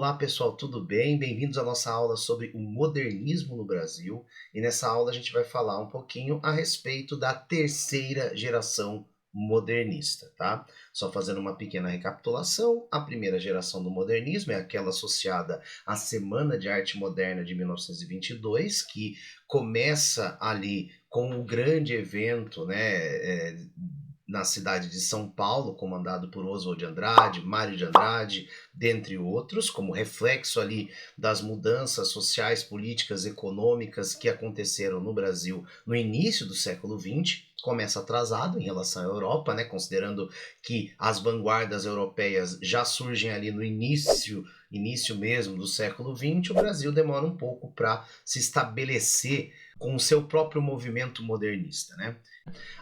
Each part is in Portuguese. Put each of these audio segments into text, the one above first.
Olá pessoal, tudo bem? Bem-vindos à nossa aula sobre o modernismo no Brasil. E nessa aula a gente vai falar um pouquinho a respeito da terceira geração modernista, tá? Só fazendo uma pequena recapitulação, a primeira geração do modernismo é aquela associada à Semana de Arte Moderna de 1922, que começa ali com o grande evento, né, na cidade de São Paulo, comandado por Oswald de Andrade, Mário de Andrade, dentre outros, como reflexo ali das mudanças sociais, políticas, econômicas que aconteceram no Brasil no início do século XX. Começa atrasado em relação à Europa, né, considerando que as vanguardas europeias já surgem ali no início mesmo do século XX, o Brasil demora um pouco para se estabelecer com o seu próprio movimento modernista, né?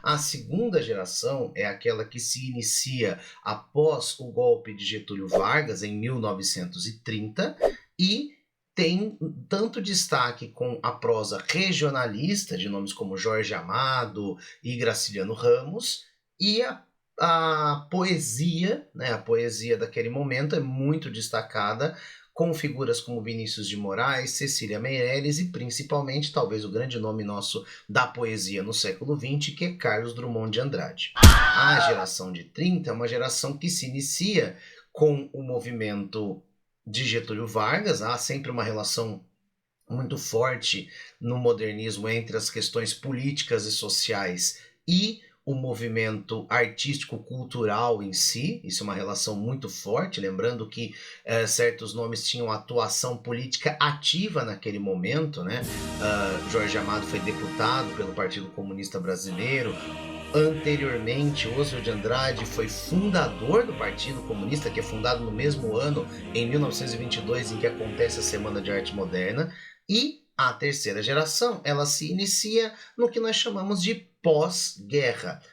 A segunda geração é aquela que se inicia após o golpe de Getúlio Vargas em 1930 e tem tanto destaque com a prosa regionalista de nomes como Jorge Amado e Graciliano Ramos, e a poesia, né, a poesia daquele momento é muito destacada com figuras como Vinícius de Moraes, Cecília Meirelles e principalmente, talvez o grande nome nosso da poesia no século XX, que é Carlos Drummond de Andrade. A geração de 30 é uma geração que se inicia com o movimento de Getúlio Vargas. Há sempre uma relação muito forte no modernismo entre as questões políticas e sociais e o movimento artístico-cultural em si. Isso é uma relação muito forte, lembrando que certos nomes tinham atuação política ativa naquele momento, né? Jorge Amado foi deputado pelo Partido Comunista Brasileiro. Anteriormente, Oswald de Andrade foi fundador do Partido Comunista, que é fundado no mesmo ano, em 1922, em que acontece a Semana de Arte Moderna. E a terceira geração, ela se inicia no que nós chamamos de pós-guerra.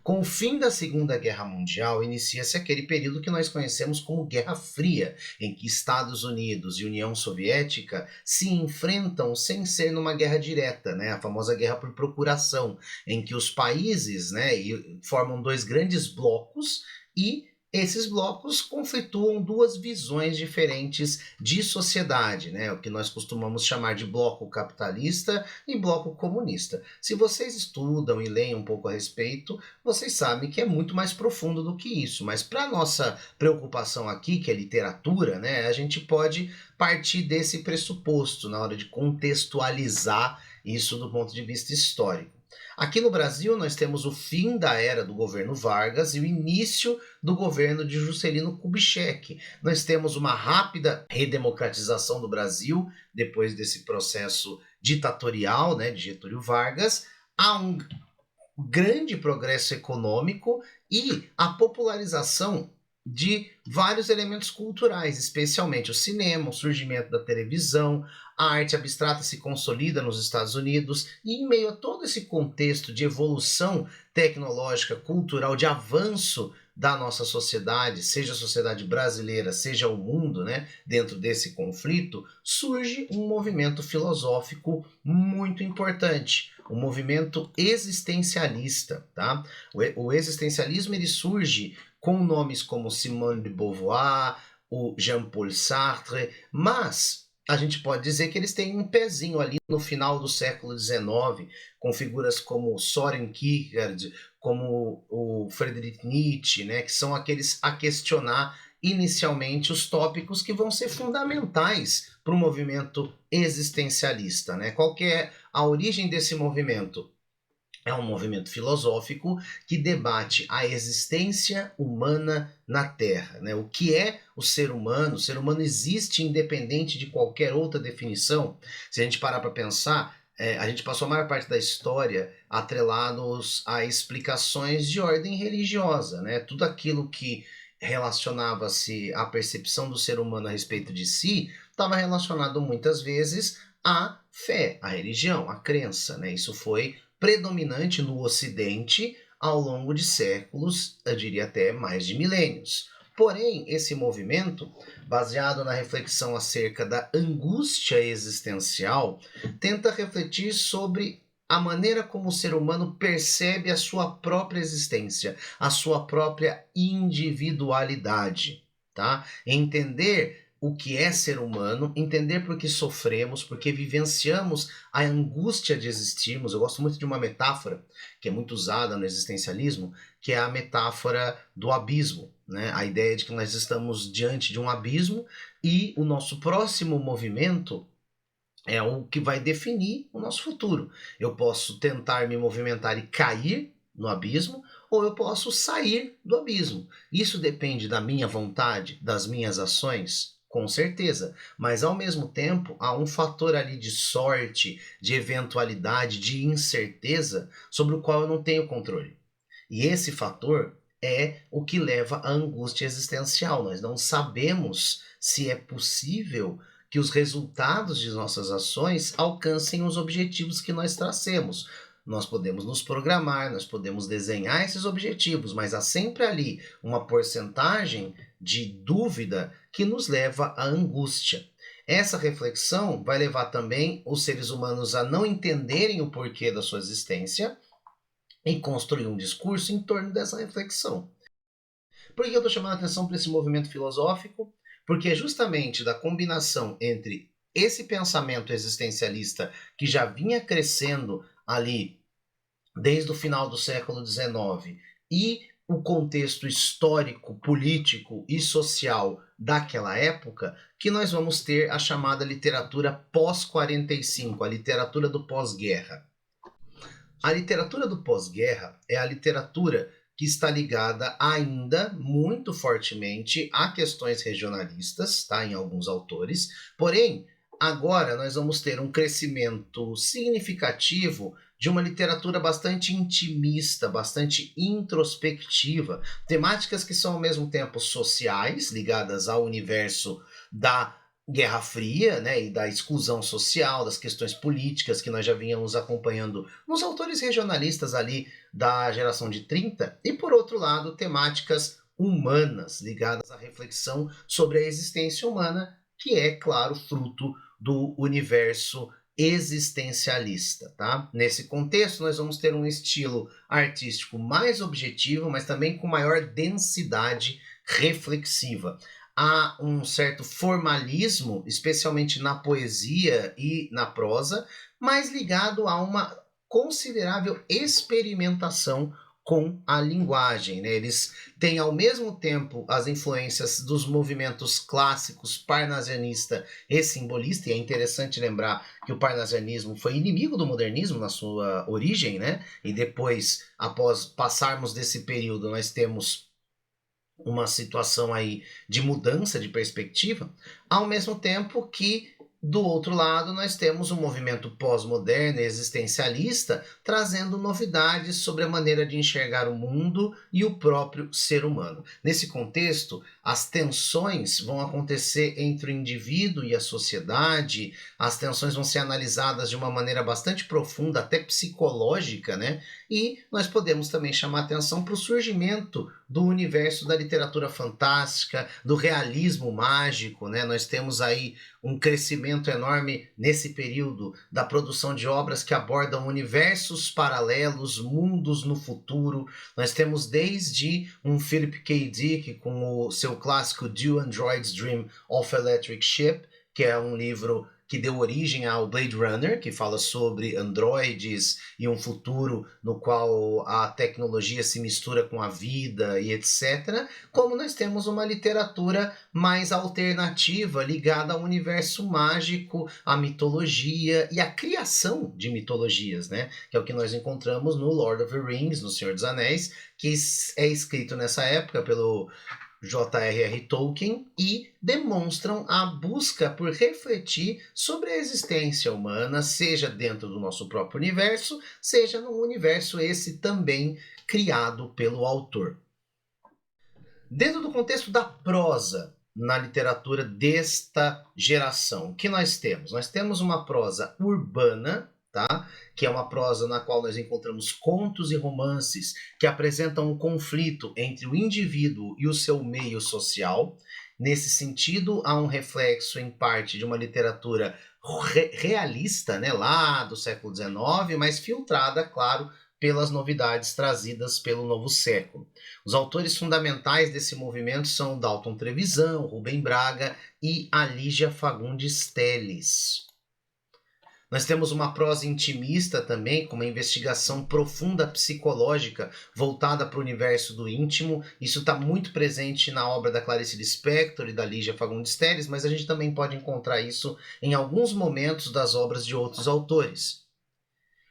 Com o fim da Segunda Guerra Mundial, inicia-se aquele período que nós conhecemos como Guerra Fria, em que Estados Unidos e União Soviética se enfrentam sem ser numa guerra direta, né? A famosa guerra por procuração, em que os países, né, formam dois grandes blocos e esses blocos conflituam duas visões diferentes de sociedade, né? O que nós costumamos chamar de bloco capitalista e bloco comunista. Se vocês estudam e leem um pouco a respeito, vocês sabem que é muito mais profundo do que isso. Mas para nossa preocupação aqui, que é literatura, né, a gente pode partir desse pressuposto na hora de contextualizar isso do ponto de vista histórico. Aqui no Brasil, nós temos o fim da era do governo Vargas e o início do governo de Juscelino Kubitschek. Nós temos uma rápida redemocratização do Brasil depois desse processo ditatorial, né, de Getúlio Vargas. Há um grande progresso econômico e a popularização de vários elementos culturais, especialmente o cinema, o surgimento da televisão, a arte abstrata se consolida nos Estados Unidos, e em meio a todo esse contexto de evolução tecnológica, cultural, de avanço da nossa sociedade, seja a sociedade brasileira, seja o mundo, né, dentro desse conflito, surge um movimento filosófico muito importante, o movimento existencialista, tá? O existencialismo ele surge com nomes como Simone de Beauvoir, o Jean-Paul Sartre, mas a gente pode dizer que eles têm um pezinho ali no final do século XIX, com figuras como Soren Kierkegaard, como o Friedrich Nietzsche, né, que são aqueles a questionar inicialmente os tópicos que vão ser fundamentais para o movimento existencialista, né? Qual que é a origem desse movimento? É um movimento filosófico que debate a existência humana na Terra, né? O que é o ser humano? O ser humano existe independente de qualquer outra definição? Se a gente parar para pensar, a gente passou a maior parte da história atrelados a explicações de ordem religiosa, né? Tudo aquilo que relacionava-se à percepção do ser humano a respeito de si estava relacionado muitas vezes à fé, à religião, à crença, né? Isso foi predominante no Ocidente ao longo de séculos, eu diria até mais de milênios. Porém, esse movimento, baseado na reflexão acerca da angústia existencial, tenta refletir sobre a maneira como o ser humano percebe a sua própria existência, a sua própria individualidade, tá? Entender o que é ser humano, entender por que sofremos, por que vivenciamos a angústia de existirmos. Eu gosto muito de uma metáfora que é muito usada no existencialismo, que é a metáfora do abismo, né? A ideia de que nós estamos diante de um abismo e o nosso próximo movimento é o que vai definir o nosso futuro. Eu posso tentar me movimentar e cair no abismo, ou eu posso sair do abismo. Isso depende da minha vontade, das minhas ações, com certeza. Mas ao mesmo tempo, há um fator ali de sorte, de eventualidade, de incerteza, sobre o qual eu não tenho controle. E esse fator é o que leva à angústia existencial. Nós não sabemos se é possível que os resultados de nossas ações alcancem os objetivos que nós tracemos. Nós podemos nos programar, nós podemos desenhar esses objetivos, mas há sempre ali uma porcentagem de dúvida que nos leva à angústia. Essa reflexão vai levar também os seres humanos a não entenderem o porquê da sua existência e construir um discurso em torno dessa reflexão. Por que eu estou chamando a atenção para esse movimento filosófico? Porque é justamente da combinação entre esse pensamento existencialista que já vinha crescendo ali desde o final do século XIX e o contexto histórico, político e social daquela época, que nós vamos ter a chamada literatura pós-45, a literatura do pós-guerra. A literatura do pós-guerra é a literatura que está ligada ainda muito fortemente a questões regionalistas, tá, em alguns autores. Porém, agora nós vamos ter um crescimento significativo de uma literatura bastante intimista, bastante introspectiva, temáticas que são ao mesmo tempo sociais, ligadas ao universo da Guerra Fria, né, e da exclusão social, das questões políticas que nós já vínhamos acompanhando nos autores regionalistas ali da geração de 30, e por outro lado, temáticas humanas ligadas à reflexão sobre a existência humana, que é, claro, fruto do universo existencialista, tá? Nesse contexto, nós vamos ter um estilo artístico mais objetivo, mas também com maior densidade reflexiva. Há um certo formalismo, especialmente na poesia e na prosa, mas ligado a uma considerável experimentação com a linguagem, né? Eles têm ao mesmo tempo as influências dos movimentos clássicos parnasianista e simbolista, e é interessante lembrar que o parnasianismo foi inimigo do modernismo na sua origem, né? E depois, após passarmos desse período, nós temos uma situação aí de mudança de perspectiva, ao mesmo tempo que do outro lado nós temos um movimento pós-moderno e existencialista trazendo novidades sobre a maneira de enxergar o mundo e o próprio ser humano. Nesse contexto, as tensões vão acontecer entre o indivíduo e a sociedade, as tensões vão ser analisadas de uma maneira bastante profunda, até psicológica, né? E nós podemos também chamar atenção para o surgimento do universo da literatura fantástica, do realismo mágico, né? Nós temos aí um crescimento enorme nesse período da produção de obras que abordam universos paralelos, mundos no futuro. Nós temos desde um Philip K. Dick com o seu clássico Do Androids Dream of Electric Sheep, que é um livro que deu origem ao Blade Runner, que fala sobre androides e um futuro no qual a tecnologia se mistura com a vida e etc. Como nós temos uma literatura mais alternativa, ligada ao universo mágico, à mitologia e à criação de mitologias, né? Que é o que nós encontramos no Lord of the Rings, no Senhor dos Anéis, que é escrito nessa época pelo J.R.R. Tolkien e demonstram a busca por refletir sobre a existência humana, seja dentro do nosso próprio universo, seja no universo esse também criado pelo autor. Dentro do contexto da prosa, na literatura desta geração, o que nós temos? Nós temos uma prosa urbana, tá? Que é uma prosa na qual nós encontramos contos e romances que apresentam um conflito entre o indivíduo e o seu meio social. Nesse sentido, há um reflexo, em parte, de uma literatura realista, né, lá do século XIX, mas filtrada, claro, pelas novidades trazidas pelo novo século. Os autores fundamentais desse movimento são Dalton Trevisan, Rubem Braga e a Lígia Fagundes Telles. Nós temos uma prosa intimista também, com uma investigação profunda psicológica voltada para o universo do íntimo. Isso está muito presente na obra da Clarice Lispector e da Lígia Fagundes Telles, mas a gente também pode encontrar isso em alguns momentos das obras de outros autores.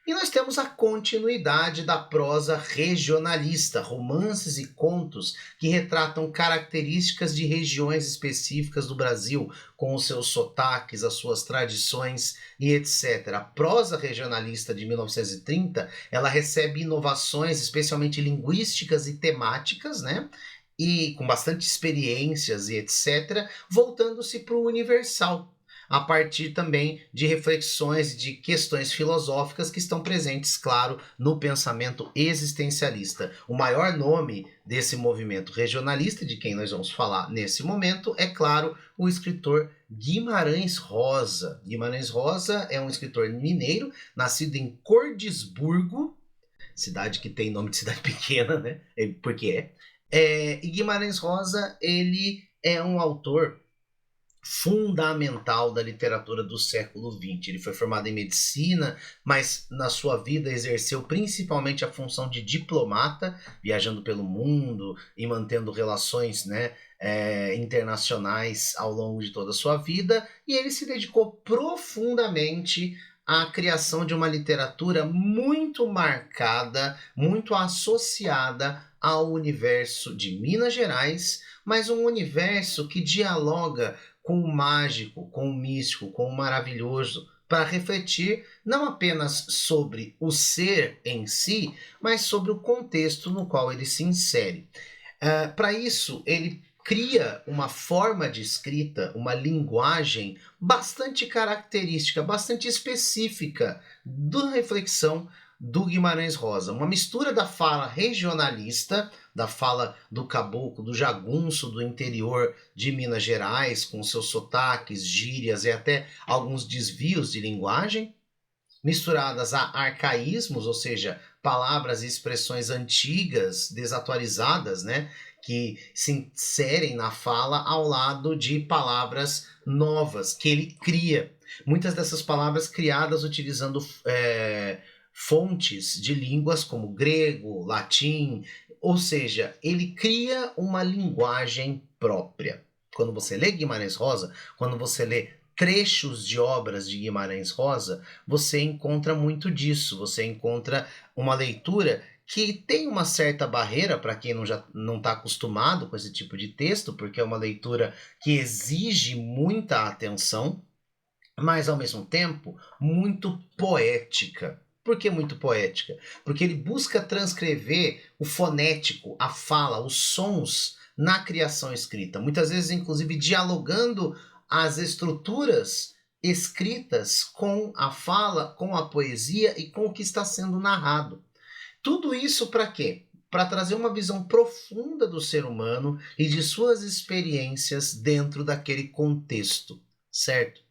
E nós temos a continuidade da prosa regionalista, romances e contos que retratam características de regiões específicas do Brasil, com os seus sotaques, as suas tradições e etc. A prosa regionalista de 1930, ela recebe inovações, especialmente linguísticas e temáticas, né? E com bastante experiências e etc., voltando-se para o universal, a partir também de reflexões de questões filosóficas que estão presentes, claro, no pensamento existencialista. O maior nome desse movimento regionalista, de quem nós vamos falar nesse momento, é, claro, o escritor Guimarães Rosa. Guimarães Rosa é um escritor mineiro, nascido em Cordisburgo, cidade que tem nome de cidade pequena, né? Porque e Guimarães Rosa, ele é um autor fundamental da literatura do século XX. Ele foi formado em medicina, mas na sua vida exerceu principalmente a função de diplomata, viajando pelo mundo e mantendo relações, né, internacionais ao longo de toda a sua vida, e ele se dedicou profundamente à criação de uma literatura muito marcada, muito associada ao universo de Minas Gerais, mas um universo que dialoga com o mágico, com o místico, com o maravilhoso, para refletir não apenas sobre o ser em si, mas sobre o contexto no qual ele se insere. Para isso, ele cria uma forma de escrita, uma linguagem bastante característica, bastante específica da reflexão do Guimarães Rosa. Uma mistura da fala regionalista, da fala do caboclo, do jagunço do interior de Minas Gerais, com seus sotaques, gírias e até alguns desvios de linguagem, misturadas a arcaísmos, ou seja, palavras e expressões antigas, desatualizadas, né, que se inserem na fala ao lado de palavras novas que ele cria. Muitas dessas palavras criadas utilizando fontes de línguas como grego, latim, ou seja, ele cria uma linguagem própria. Quando você lê Guimarães Rosa, quando você lê trechos de obras de Guimarães Rosa, você encontra muito disso, você encontra uma leitura que tem uma certa barreira para quem não está acostumado com esse tipo de texto, porque é uma leitura que exige muita atenção, mas ao mesmo tempo muito poética. Por que muito poética? Porque ele busca transcrever o fonético, a fala, os sons na criação escrita, muitas vezes inclusive dialogando as estruturas escritas com a fala, com a poesia e com o que está sendo narrado. Tudo isso para quê? Para trazer uma visão profunda do ser humano e de suas experiências dentro daquele contexto, certo?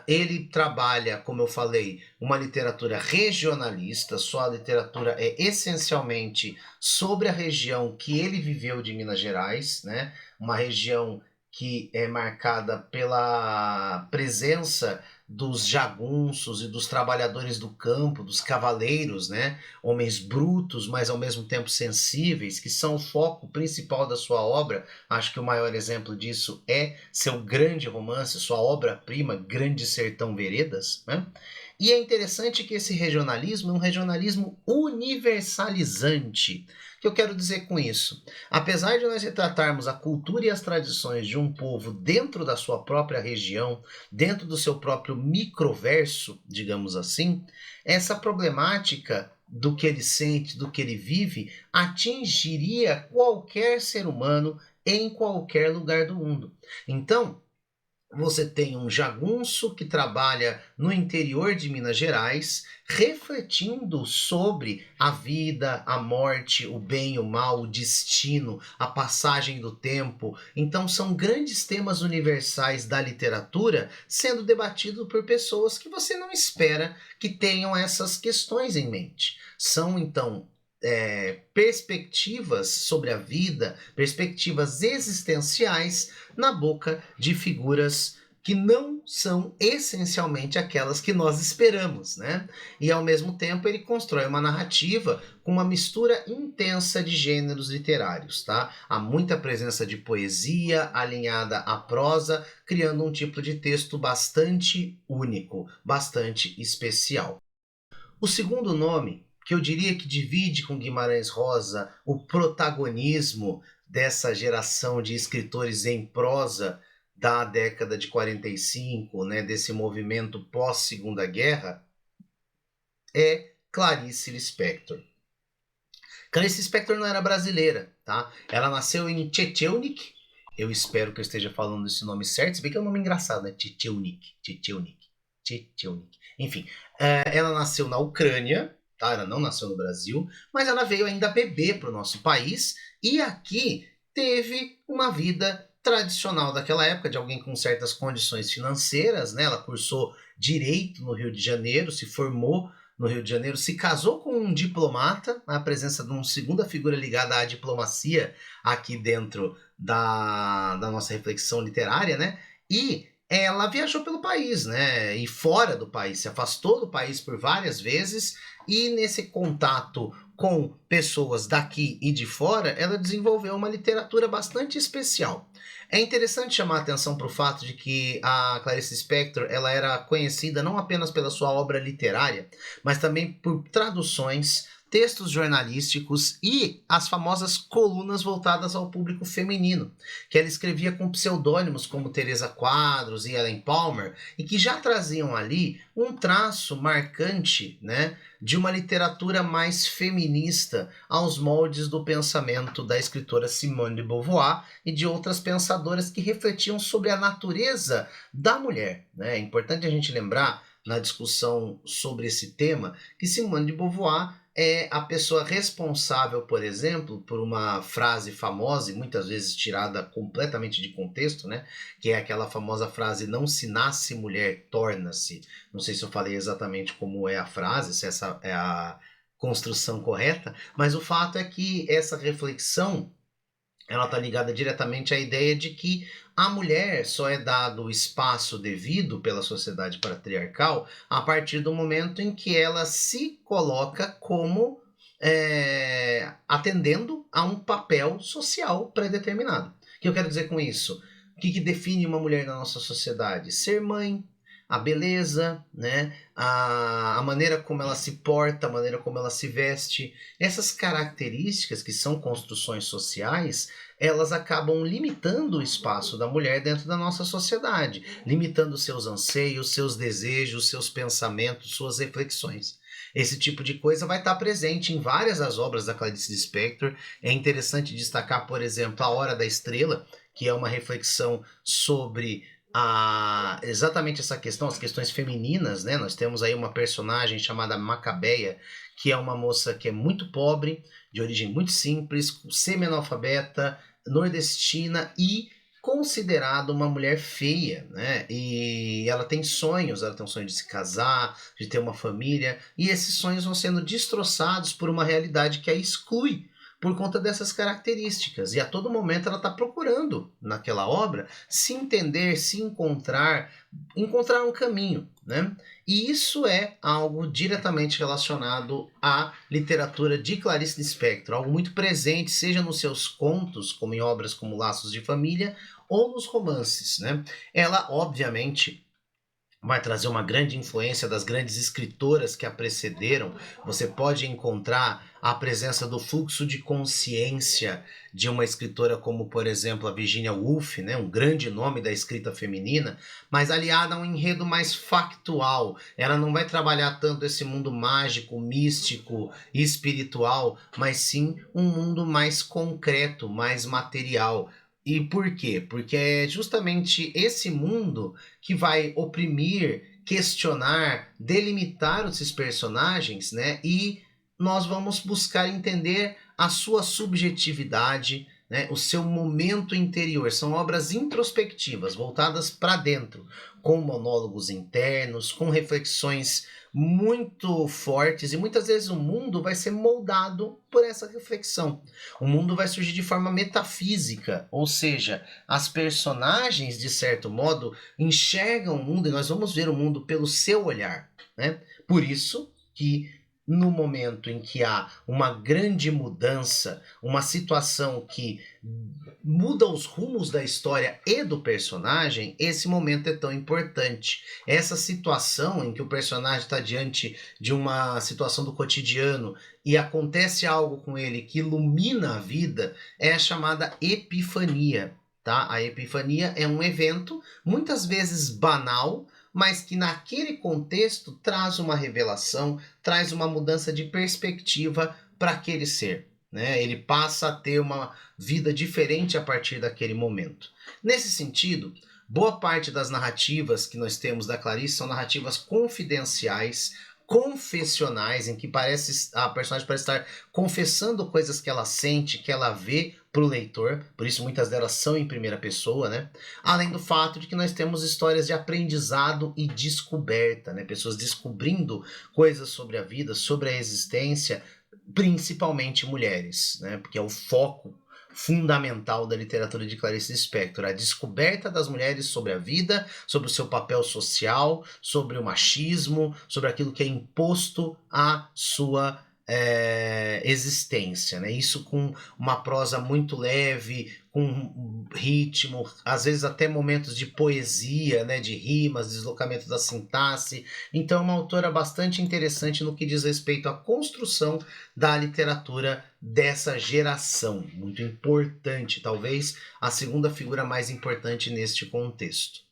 Ele trabalha, como eu falei, uma literatura regionalista. Sua literatura é essencialmente sobre a região que ele viveu de Minas Gerais, né? Uma região que é marcada pela presença dos jagunços e dos trabalhadores do campo, dos cavaleiros, né? Homens brutos, mas ao mesmo tempo sensíveis, que são o foco principal da sua obra. Acho que o maior exemplo disso é seu grande romance, sua obra-prima, Grande Sertão Veredas, né? E é interessante que esse regionalismo é um regionalismo universalizante. O que eu quero dizer com isso? Apesar de nós retratarmos a cultura e as tradições de um povo dentro da sua própria região, dentro do seu próprio microverso, digamos assim, essa problemática do que ele sente, do que ele vive, atingiria qualquer ser humano em qualquer lugar do mundo. Então, Você tem um jagunço que trabalha no interior de Minas Gerais, refletindo sobre a vida, a morte, o bem, o mal, o destino, a passagem do tempo. Então, são grandes temas universais da literatura sendo debatidos por pessoas que você não espera que tenham essas questões em mente. São, então, perspectivas sobre a vida, perspectivas existenciais na boca de figuras que não são essencialmente aquelas que nós esperamos, né? E ao mesmo tempo ele constrói uma narrativa com uma mistura intensa de gêneros literários, tá? Há muita presença de poesia alinhada à prosa, criando um tipo de texto bastante único, bastante especial. O segundo nome, que eu diria que divide com Guimarães Rosa o protagonismo dessa geração de escritores em prosa da década de 45, né, desse movimento pós-Segunda Guerra, é Clarice Lispector. Clarice Lispector não era brasileira, tá? Ela nasceu em Tchetcheunik. Eu espero que eu esteja falando esse nome certo, se bem que é um nome engraçado, né? Tchetcheunik. Enfim, ela nasceu na Ucrânia, tá? Ela não nasceu no Brasil, mas ela veio ainda bebê para o nosso país e aqui teve uma vida tradicional daquela época, de alguém com certas condições financeiras, né? Ela cursou Direito no Rio de Janeiro, se formou no Rio de Janeiro, se casou com um diplomata, a presença de uma segunda figura ligada à diplomacia aqui dentro da nossa reflexão literária, né? E ela viajou pelo país, né? E fora do país, se afastou do país por várias vezes, e nesse contato com pessoas daqui e de fora, ela desenvolveu uma literatura bastante especial. É interessante chamar a atenção para o fato de que a Clarice Lispector ela era conhecida não apenas pela sua obra literária, mas também por traduções, textos jornalísticos e as famosas colunas voltadas ao público feminino, que ela escrevia com pseudônimos como Teresa Quadros e Ellen Palmer, e que já traziam ali um traço marcante, né, de uma literatura mais feminista aos moldes do pensamento da escritora Simone de Beauvoir e de outras pensadoras que refletiam sobre a natureza da mulher, né? É importante a gente lembrar na discussão sobre esse tema que Simone de Beauvoir é a pessoa responsável, por exemplo, por uma frase famosa e muitas vezes tirada completamente de contexto, né? Que é aquela famosa frase: não se nasce mulher, torna-se. Não sei se eu falei exatamente como é a frase, se essa é a construção correta, mas o fato é que essa reflexão ela está ligada diretamente à ideia de que a mulher só é dado o espaço devido pela sociedade patriarcal a partir do momento em que ela se coloca como atendendo a um papel social pré-determinado. O que eu quero dizer com isso? O que define uma mulher na nossa sociedade? Ser mãe, a beleza, né? A maneira como ela se porta, a maneira como ela se veste. Essas características que são construções sociais, elas acabam limitando o espaço da mulher dentro da nossa sociedade, limitando seus anseios, seus desejos, seus pensamentos, suas reflexões. Esse tipo de coisa vai estar presente em várias das obras da Clarice Lispector. É interessante destacar, por exemplo, A Hora da Estrela, que é uma reflexão sobre exatamente essa questão, as questões femininas, né? Nós temos aí uma personagem chamada Macabeia, que é uma moça que é muito pobre, de origem muito simples, semi-analfabeta, nordestina e considerada uma mulher feia, né? E ela tem um sonho de se casar, de ter uma família, e esses sonhos vão sendo destroçados por uma realidade que a exclui por conta dessas características. E a todo momento ela está procurando, naquela obra, se entender, se encontrar um caminho, né? E isso é algo diretamente relacionado à literatura de Clarice Lispector, algo muito presente, seja nos seus contos, como em obras como Laços de Família, ou nos romances, né? Ela, obviamente, vai trazer uma grande influência das grandes escritoras que a precederam. Você pode encontrar a presença do fluxo de consciência de uma escritora como, por exemplo, a Virginia Woolf, né, um grande nome da escrita feminina, mas aliada a um enredo mais factual. Ela não vai trabalhar tanto esse mundo mágico, místico, espiritual, mas sim um mundo mais concreto, mais material. E por quê? Porque é justamente esse mundo que vai oprimir, questionar, delimitar esses personagens, né? E nós vamos buscar entender a sua subjetividade, né? O seu momento interior. São obras introspectivas, voltadas para dentro, com monólogos internos, com reflexões muito fortes, e muitas vezes o mundo vai ser moldado por essa reflexão. O mundo vai surgir de forma metafísica, ou seja, as personagens, de certo modo, enxergam o mundo e nós vamos ver o mundo pelo seu olhar, né? Por isso que no momento em que há uma grande mudança, uma situação que muda os rumos da história e do personagem, esse momento é tão importante. Essa situação em que o personagem está diante de uma situação do cotidiano e acontece algo com ele que ilumina a vida, é a chamada epifania, tá? A epifania é um evento, muitas vezes banal, mas que naquele contexto traz uma revelação, traz uma mudança de perspectiva para aquele ser, né? Ele passa a ter uma vida diferente a partir daquele momento. Nesse sentido, boa parte das narrativas que nós temos da Clarice são narrativas confidenciais, confessionais, em que a personagem parece estar confessando coisas que ela sente, que ela vê para o leitor, por isso muitas delas são em primeira pessoa, né? Além do fato de que nós temos histórias de aprendizado e descoberta, né? Pessoas descobrindo coisas sobre a vida, sobre a existência, principalmente mulheres, né? Porque é o foco fundamental da literatura de Clarice Lispector, a descoberta das mulheres sobre a vida, sobre o seu papel social, sobre o machismo, sobre aquilo que é imposto à sua existência, né? Isso com uma prosa muito leve, com ritmo, às vezes até momentos de poesia, né? De rimas, deslocamento da sintaxe. Então é uma autora bastante interessante no que diz respeito à construção da literatura dessa geração, muito importante, talvez a segunda figura mais importante neste contexto.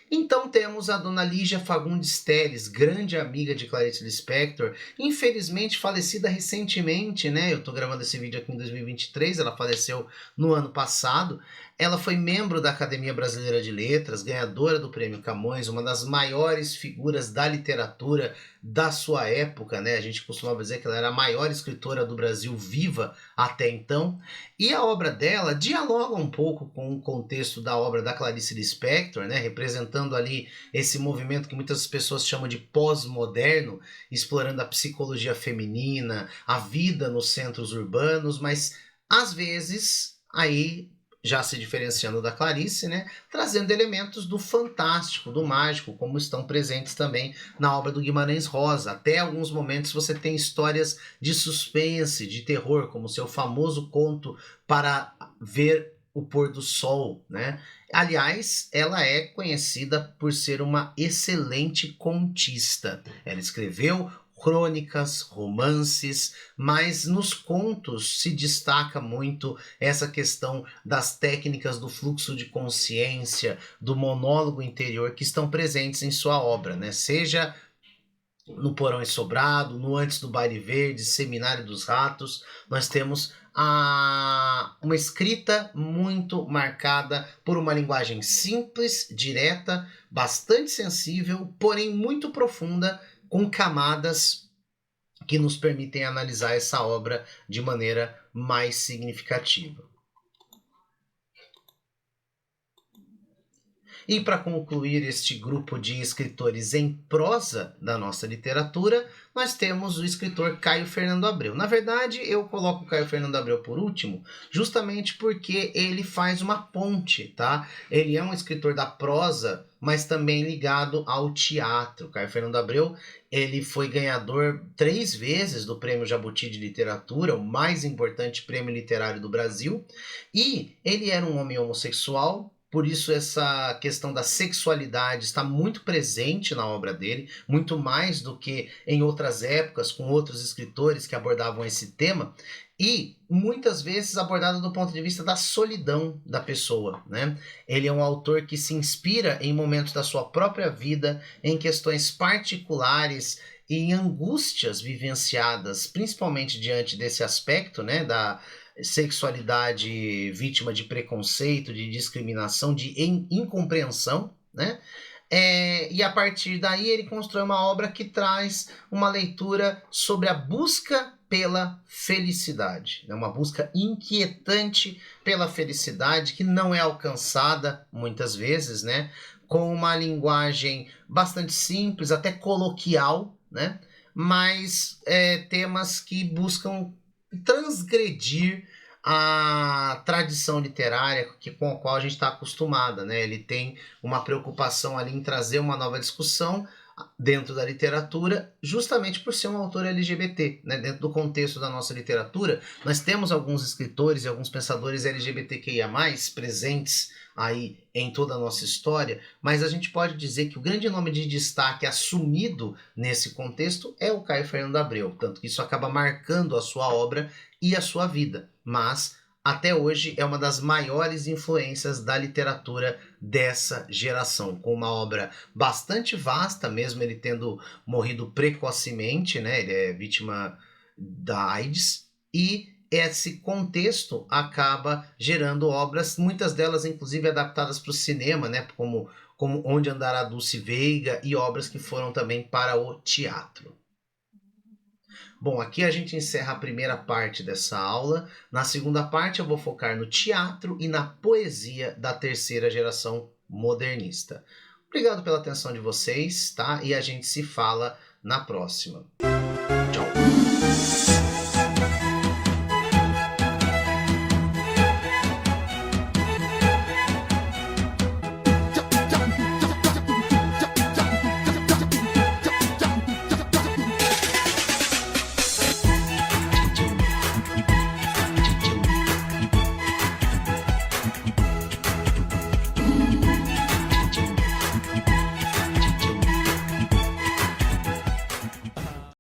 Então temos a dona Lígia Fagundes Telles, grande amiga de Clarice Lispector, infelizmente falecida recentemente, né? Eu tô gravando esse vídeo aqui em 2023, ela faleceu no ano passado. Ela foi membro da Academia Brasileira de Letras, ganhadora do Prêmio Camões, uma das maiores figuras da literatura da sua época, né? A gente costumava dizer que ela era a maior escritora do Brasil viva até então. E a obra dela dialoga um pouco com o contexto da obra da Clarice Lispector, né? Representando ali esse movimento que muitas pessoas chamam de pós-moderno, explorando a psicologia feminina, a vida nos centros urbanos, mas às vezes aí já se diferenciando da Clarice, né, trazendo elementos do fantástico, do mágico, como estão presentes também na obra do Guimarães Rosa. Até alguns momentos você tem histórias de suspense, de terror, como o seu famoso conto Para Ver o Pôr do Sol, né? Aliás, ela é conhecida por ser uma excelente contista. Ela escreveu crônicas, romances, mas nos contos se destaca muito essa questão das técnicas do fluxo de consciência, do monólogo interior que estão presentes em sua obra, né? Seja no Porão Ensobrado, no Antes do Baile Verde, Seminário dos Ratos, nós temos uma escrita muito marcada por uma linguagem simples, direta, bastante sensível, porém muito profunda, com camadas que nos permitem analisar essa obra de maneira mais significativa. E para concluir este grupo de escritores em prosa da nossa literatura, nós temos o escritor Caio Fernando Abreu. Na verdade, eu coloco o Caio Fernando Abreu por último, justamente porque ele faz uma ponte, tá? Ele é um escritor da prosa, mas também ligado ao teatro. Caio Fernando Abreu, ele foi ganhador 3 vezes do Prêmio Jabuti de Literatura, o mais importante prêmio literário do Brasil, e ele era um homem homossexual. Por isso essa questão da sexualidade está muito presente na obra dele, muito mais do que em outras épocas, com outros escritores que abordavam esse tema, e muitas vezes abordado do ponto de vista da solidão da pessoa, né? Ele é um autor que se inspira em momentos da sua própria vida, em questões particulares e em angústias vivenciadas, principalmente diante desse aspecto, né, sexualidade vítima de preconceito, de discriminação, de incompreensão, né? E a partir daí ele constrói uma obra que traz uma leitura sobre a busca pela felicidade, né? Uma busca inquietante pela felicidade que não é alcançada muitas vezes, né? Com uma linguagem bastante simples, até coloquial, né? Mas temas que buscam transgredir a tradição literária com a qual a gente está acostumada, né? Ele tem uma preocupação ali em trazer uma nova discussão dentro da literatura, justamente por ser um autor LGBT, né? Dentro do contexto da nossa literatura, nós temos alguns escritores e alguns pensadores LGBTQIA+, presentes aí em toda a nossa história, mas a gente pode dizer que o grande nome de destaque assumido nesse contexto é o Caio Fernando Abreu, tanto que isso acaba marcando a sua obra e a sua vida, mas até hoje é uma das maiores influências da literatura dessa geração, com uma obra bastante vasta, mesmo ele tendo morrido precocemente, né? Ele é vítima da AIDS, e esse contexto acaba gerando obras, muitas delas inclusive adaptadas para o cinema, né? Como Onde Andará Dulce Veiga, e obras que foram também para o teatro. Bom, aqui a gente encerra a primeira parte dessa aula. Na segunda parte eu vou focar no teatro e na poesia da terceira geração modernista. Obrigado pela atenção de vocês, tá? E a gente se fala na próxima. Tchau!